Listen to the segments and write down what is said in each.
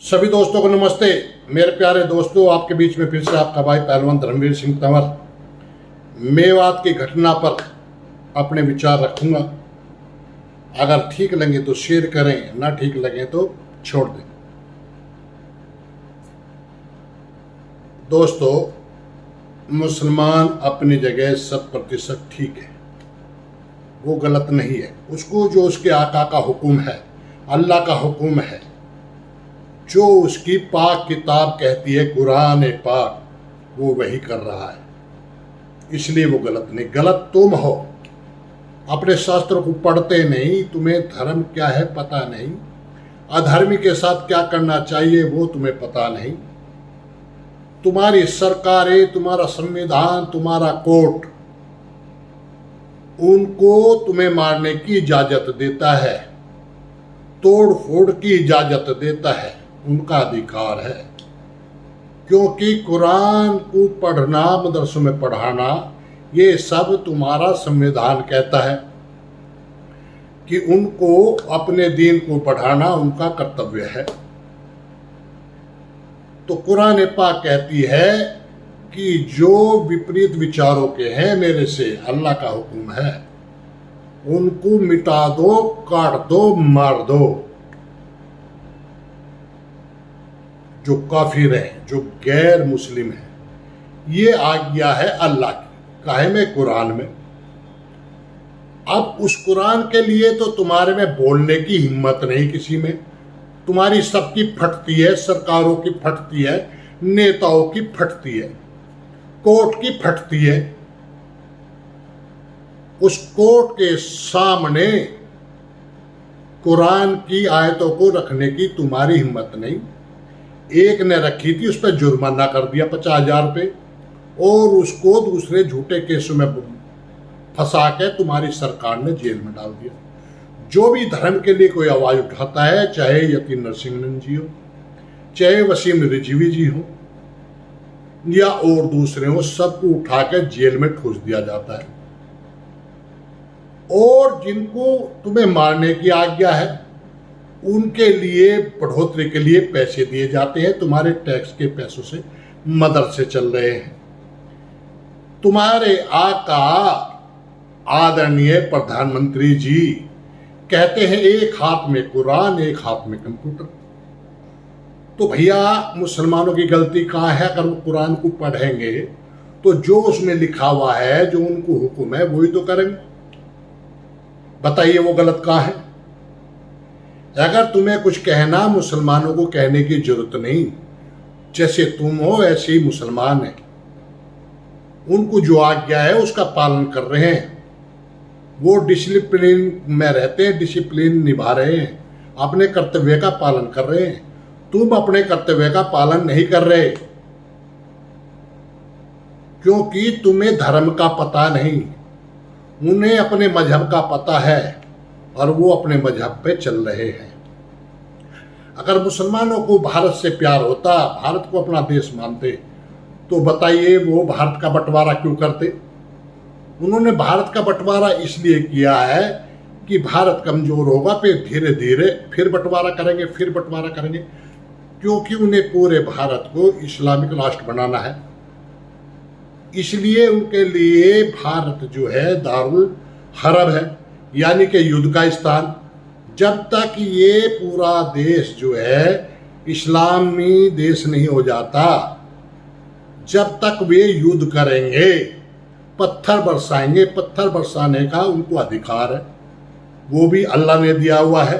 सभी दोस्तों को नमस्ते। मेरे प्यारे दोस्तों, आपके बीच में फिर से आपका भाई पहलवान धर्मवीर सिंह तंवर मेवात की घटना पर अपने विचार रखूंगा। अगर ठीक लगे तो शेयर करें, ना ठीक लगे तो छोड़ दें। दोस्तों, मुसलमान अपनी जगह 100% ठीक है, वो गलत नहीं है। उसको जो उसके आका का हुक्म है, अल्लाह का हुक्म है, जो उसकी पाक किताब कहती है, कुरान पाक, वो वही कर रहा है, इसलिए वो गलत नहीं। गलत तुम हो, अपने शास्त्र को पढ़ते नहीं, तुम्हें धर्म क्या है पता नहीं, अधर्मी के साथ क्या करना चाहिए वो तुम्हें पता नहीं। तुम्हारी सरकारें, तुम्हारा संविधान, तुम्हारा कोर्ट उनको तुम्हें मारने की इजाजत देता है, तोड़ फोड़ की इजाजत देता है, उनका अधिकार है। क्योंकि कुरान को पढ़ना, मदरसों में पढ़ाना, ये सब तुम्हारा संविधान कहता है कि उनको अपने दीन को पढ़ाना उनका कर्तव्य है। तो कुरान पाक कहती है कि जो विपरीत विचारों के हैं मेरे से, अल्लाह का हुक्म है, उनको मिटा दो, काट दो, मार दो। जो काफिर हैं, जो गैर मुस्लिम हैं, ये आज्ञा है अल्लाह की, काहे में, कुरान में। अब उस कुरान के लिए तो तुम्हारे में बोलने की हिम्मत नहीं किसी में। तुम्हारी सबकी फटती है, सरकारों की फटती है, नेताओं की फटती है, कोर्ट की फटती है। उस कोर्ट के सामने कुरान की आयतों को रखने की तुम्हारी हिम्मत नहीं। एक ने रखी थी, उस पर जुर्माना कर दिया 50,000 रुपये, और उसको दूसरे झूठे केसों में फंसा के तुम्हारी सरकार ने जेल में डाल दिया। जो भी धर्म के लिए कोई आवाज उठाता है, चाहे यतीम नरसिंहन जी हो, चाहे वसीम रिजवी जी हो, या और दूसरे हो, सबको उठा के जेल में ठूस दिया जाता है। और जिनको तुम्हें मारने की आज्ञा है, उनके लिए बढ़ोतरी के लिए पैसे दिए जाते हैं। तुम्हारे टैक्स के पैसों से मदरसे चल रहे हैं। तुम्हारे आका आदरणीय प्रधानमंत्री जी कहते हैं एक हाथ में कुरान, एक हाथ में कंप्यूटर। तो भैया, मुसलमानों की गलती कहाँ है? अगर वो कुरान को पढ़ेंगे तो जो उसमें लिखा हुआ है, जो उनको हुक्म है, वही तो करेंगे। बताइए वो गलत कहाँ है? अगर तुम्हें कुछ कहना, मुसलमानों को कहने की जरूरत नहीं। जैसे तुम हो ऐसे ही मुसलमान हैं, उनको जो आज्ञा है उसका पालन कर रहे हैं। वो डिसिप्लिन में रहते हैं, डिसिप्लिन निभा रहे हैं, अपने कर्तव्य का पालन कर रहे हैं। तुम अपने कर्तव्य का पालन नहीं कर रहे, क्योंकि तुम्हें धर्म का पता नहीं। उन्हें अपने मजहब का पता है और वो अपने मजहब पे चल रहे हैं। अगर मुसलमानों को भारत से प्यार होता, भारत को अपना देश मानते, तो बताइए वो भारत का बंटवारा क्यों करते? उन्होंने भारत का बंटवारा इसलिए किया है कि भारत कमजोर होगा, फिर धीरे धीरे फिर बंटवारा करेंगे, फिर बंटवारा करेंगे, क्योंकि उन्हें पूरे भारत को इस्लामिक राष्ट्र बनाना है। इसलिए उनके लिए भारत जो है दारुल हरब है, यानी कि युद्ध का स्थान। जब तक ये पूरा देश जो है इस्लामी देश नहीं हो जाता, जब तक वे युद्ध करेंगे, पत्थर बरसाएंगे। पत्थर बरसाने का उनको अधिकार है, वो भी अल्लाह ने दिया हुआ है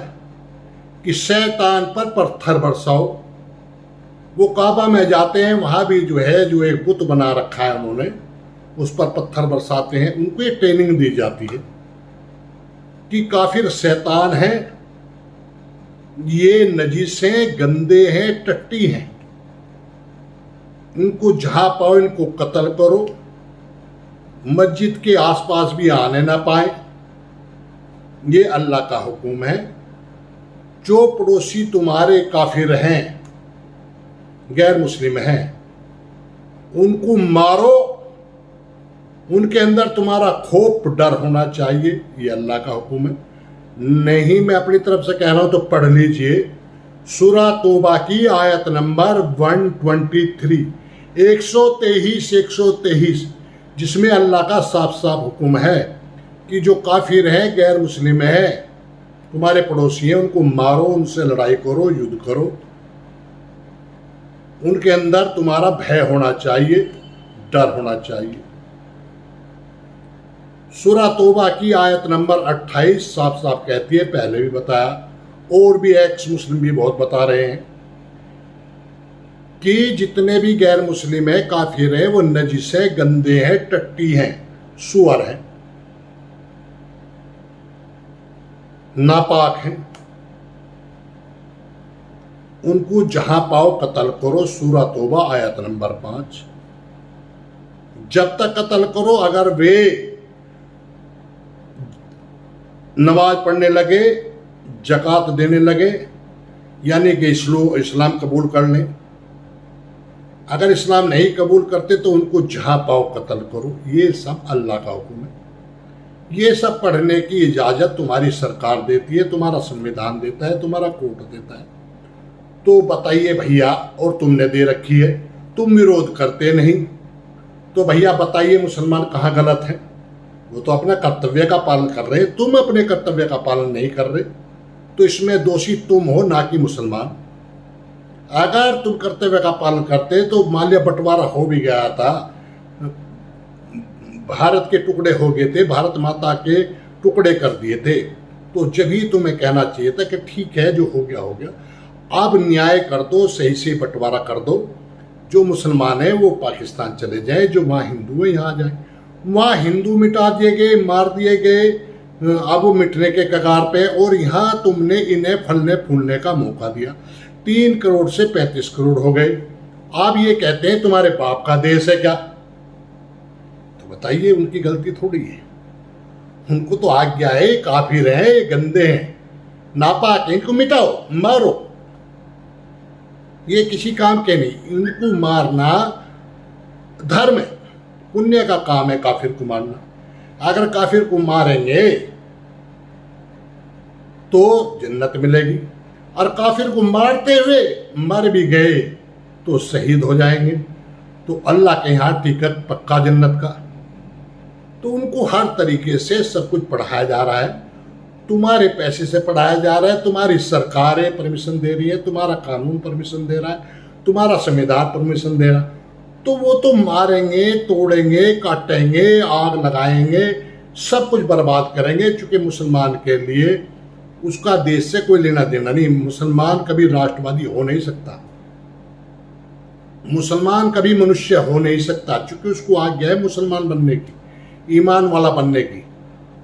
कि शैतान पर पत्थर बरसाओ। वो काबा में जाते हैं, वहां भी जो है, जो एक बुत बना रखा है उन्होंने, उस पर पत्थर बरसाते हैं। उनको ये ट्रेनिंग दी जाती है कि काफिर शैतान हैं, ये नजीस हैं, गंदे हैं, टट्टी हैं, इनको जहां पाओ इनको कत्ल करो, मस्जिद के आसपास भी आने ना पाए। ये अल्लाह का हुक्म है। जो पड़ोसी तुम्हारे काफिर हैं, गैर मुस्लिम हैं, उनको मारो। उनके अंदर तुम्हारा खौफ, डर होना चाहिए। ये अल्लाह का हुक्म है। नहीं, मैं अपनी तरफ से कह रहा हूं तो पढ़ लीजिए। सूरा तौबा की आयत नंबर 123, 123, जिसमें अल्लाह का साफ साफ हुक्म है कि जो काफिर हैं, गैर मुस्लिम है, तुम्हारे पड़ोसी हैं, उनको मारो, उनसे लड़ाई करो, युद्ध करो। उनके अंदर तुम्हारा भय होना चाहिए, डर होना चाहिए। सूरा तौबा की आयत नंबर 28 साफ साफ कहती है, पहले भी बताया और भी एक्स मुस्लिम भी बहुत बता रहे हैं कि जितने भी गैर मुस्लिम है, काफिर हैं, वो नजिस है, गंदे हैं, टट्टी हैं, सुअर हैं, नापाक हैं। उनको जहां पाओ कत्ल करो। सूरा तौबा आयत नंबर 5। जब तक कत्ल करो, अगर वे नमाज पढ़ने लगे, जकात देने लगे, यानी कि इस्लाम कबूल कर लें। अगर इस्लाम नहीं कबूल करते तो उनको जहां पाओ कत्ल करो। ये सब अल्लाह का हुक्म है। ये सब पढ़ने की इजाजत तुम्हारी सरकार देती है, तुम्हारा संविधान देता है, तुम्हारा कोर्ट देता है। तो बताइए भैया, और तुमने दे रखी है, तुम विरोध करते नहीं, तो भैया बताइए मुसलमान कहाँ गलत है? वो तो अपना कर्तव्य का पालन कर रहे हैं, तुम अपने कर्तव्य का पालन नहीं कर रहे। तो इसमें दोषी तुम हो, ना कि मुसलमान। अगर तुम कर्तव्य का पालन करते तो मान लिया बंटवारा हो भी गया था, भारत के टुकड़े हो गए थे, भारत माता के टुकड़े कर दिए थे, तो जब ही तुम्हें कहना चाहिए था कि ठीक है, जो हो गया हो गया, अब न्याय कर दो, सही से बंटवारा कर दो। जो मुसलमान है वो पाकिस्तान चले जाए, जो वहाँ हिंदू है यहाँ जाए। वहाँ हिंदू मिटा दिए गए, मार दिए गए, अब वो मिटने के कगार पे, और यहाँ तुमने इन्हें फलने फूलने का मौका दिया। 3 करोड़ से 35 करोड़ हो गए। आप ये कहते हैं तुम्हारे बाप का देश है क्या? तो बताइए, उनकी गलती थोड़ी है। उनको तो आज्ञा है, काफिर हैं, गंदे हैं, नापाक, इनको मिटाओ, मारो। ये किसी काम के नहीं। इनको मारना धर्म है, पुण्य का काम है काफिर को मारना। अगर काफिर को मारेंगे तो जन्नत मिलेगी, और काफिर को मारते हुए मर भी गए तो शहीद हो जाएंगे, तो अल्लाह के यहाँ टिकट पक्का जन्नत का। तो उनको हर तरीके से सब कुछ पढ़ाया जा रहा है, तुम्हारे पैसे से पढ़ाया जा रहा है, तुम्हारी सरकारें परमिशन दे रही है, तुम्हारा कानून परमिशन दे रहा है, तुम्हारा संविधान परमिशन दे रहा है। तो वो तो मारेंगे, तोड़ेंगे, काटेंगे, आग लगाएंगे, सब कुछ बर्बाद करेंगे, चूंकि मुसलमान के लिए उसका देश से कोई लेना देना नहीं। मुसलमान कभी राष्ट्रवादी हो नहीं सकता, मुसलमान कभी मनुष्य हो नहीं सकता, चूंकि उसको आज्ञा है मुसलमान बनने की, ईमान वाला बनने की।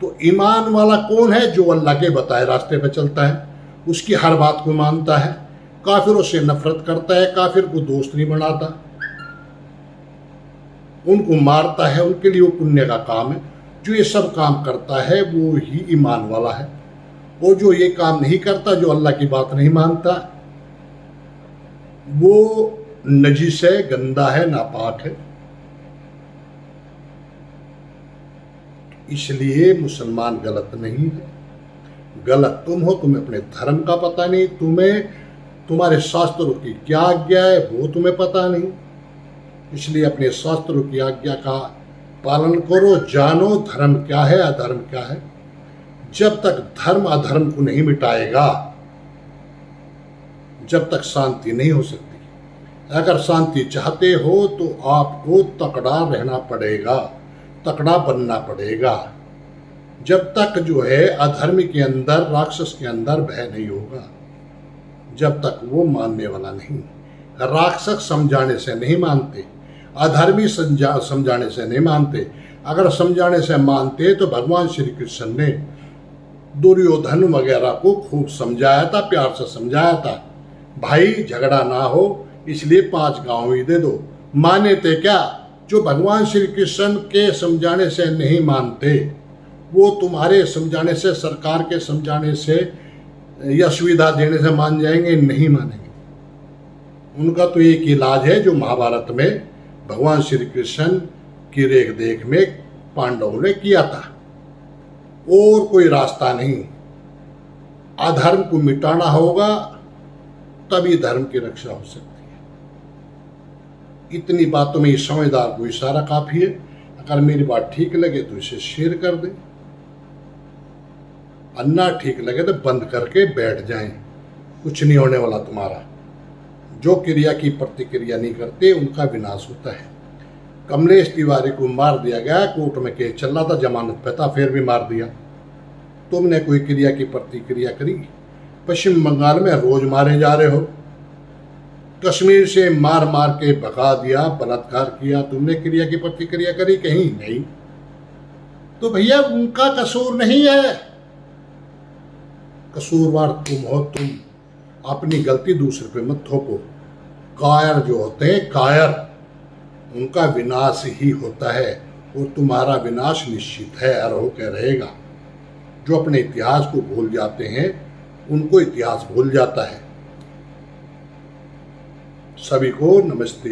तो ईमान वाला कौन है? जो अल्लाह के बताए रास्ते पर चलता है, उसकी हर बात को मानता है, काफिरों से नफरत करता है, काफिर को दोस्त नहीं बनाता, उनको मारता है। उनके लिए वो पुण्य का काम है। जो ये सब काम करता है वो ही ईमान वाला है, और जो ये काम नहीं करता, जो अल्लाह की बात नहीं मानता, वो नजिस है, गंदा है, नापाक है। इसलिए मुसलमान गलत नहीं है, गलत तुम हो। तुम्हें अपने धर्म का पता नहीं, तुम्हें तुम्हारे शास्त्रों की क्या आज्ञा है वो तुम्हें पता नहीं। इसलिए अपने शास्त्रों की आज्ञा का पालन करो, जानो धर्म क्या है, अधर्म क्या है। जब तक धर्म अधर्म को नहीं मिटाएगा, जब तक शांति नहीं हो सकती। अगर शांति चाहते हो तो आपको तकड़ा रहना पड़ेगा, तकड़ा बनना पड़ेगा। जब तक जो है अधर्म के अंदर, राक्षस के अंदर भय नहीं होगा, जब तक वो मानने वाला नहीं। राक्षस समझाने से नहीं मानते, अधर्मी समझाने से नहीं मानते। अगर समझाने से मानते तो भगवान श्री कृष्ण ने दुर्योधन वगैरह को खूब समझाया था, प्यार से समझाया था, भाई झगड़ा ना हो इसलिए 5 गांव ही दे दो। माने थे क्या? जो भगवान श्री कृष्ण के समझाने से नहीं मानते, वो तुम्हारे समझाने से, सरकार के समझाने से या सुविधा देने से मान जाएंगे? नहीं मानेंगे। उनका तो एक इलाज है जो महाभारत में भगवान श्री कृष्ण की रेख देख में पांडवों ने किया था, और कोई रास्ता नहीं। अधर्म को मिटाना होगा तभी धर्म की रक्षा हो सकती है। इतनी बातों में इस समझदार को इशारा काफी है। अगर मेरी बात ठीक लगे तो इसे शेयर कर दे, अन्ना ठीक लगे तो बंद करके बैठ जाएं। कुछ नहीं होने वाला तुम्हारा। जो क्रिया की प्रतिक्रिया नहीं करते उनका विनाश होता है। कमलेश तिवारी को मार दिया गया, कोर्ट में केस चल रहा था, जमानत पे था, फिर भी मार दिया। तुमने कोई क्रिया की प्रतिक्रिया करी? पश्चिम बंगाल में रोज मारे जा रहे हो। कश्मीर से मार मार के भगा दिया, बलात्कार किया, तुमने क्रिया की प्रतिक्रिया करी? कहीं नहीं। तो भैया उनका कसूर नहीं है, कसूरवार तुम हो। तुम अपनी गलती दूसरे पे मत थोपो। कायर जो होते हैं कायर, उनका विनाश ही होता है और तुम्हारा विनाश निश्चित है, हर होकर रहेगा। जो अपने इतिहास को भूल जाते हैं उनको इतिहास भूल जाता है। सभी को नमस्ते।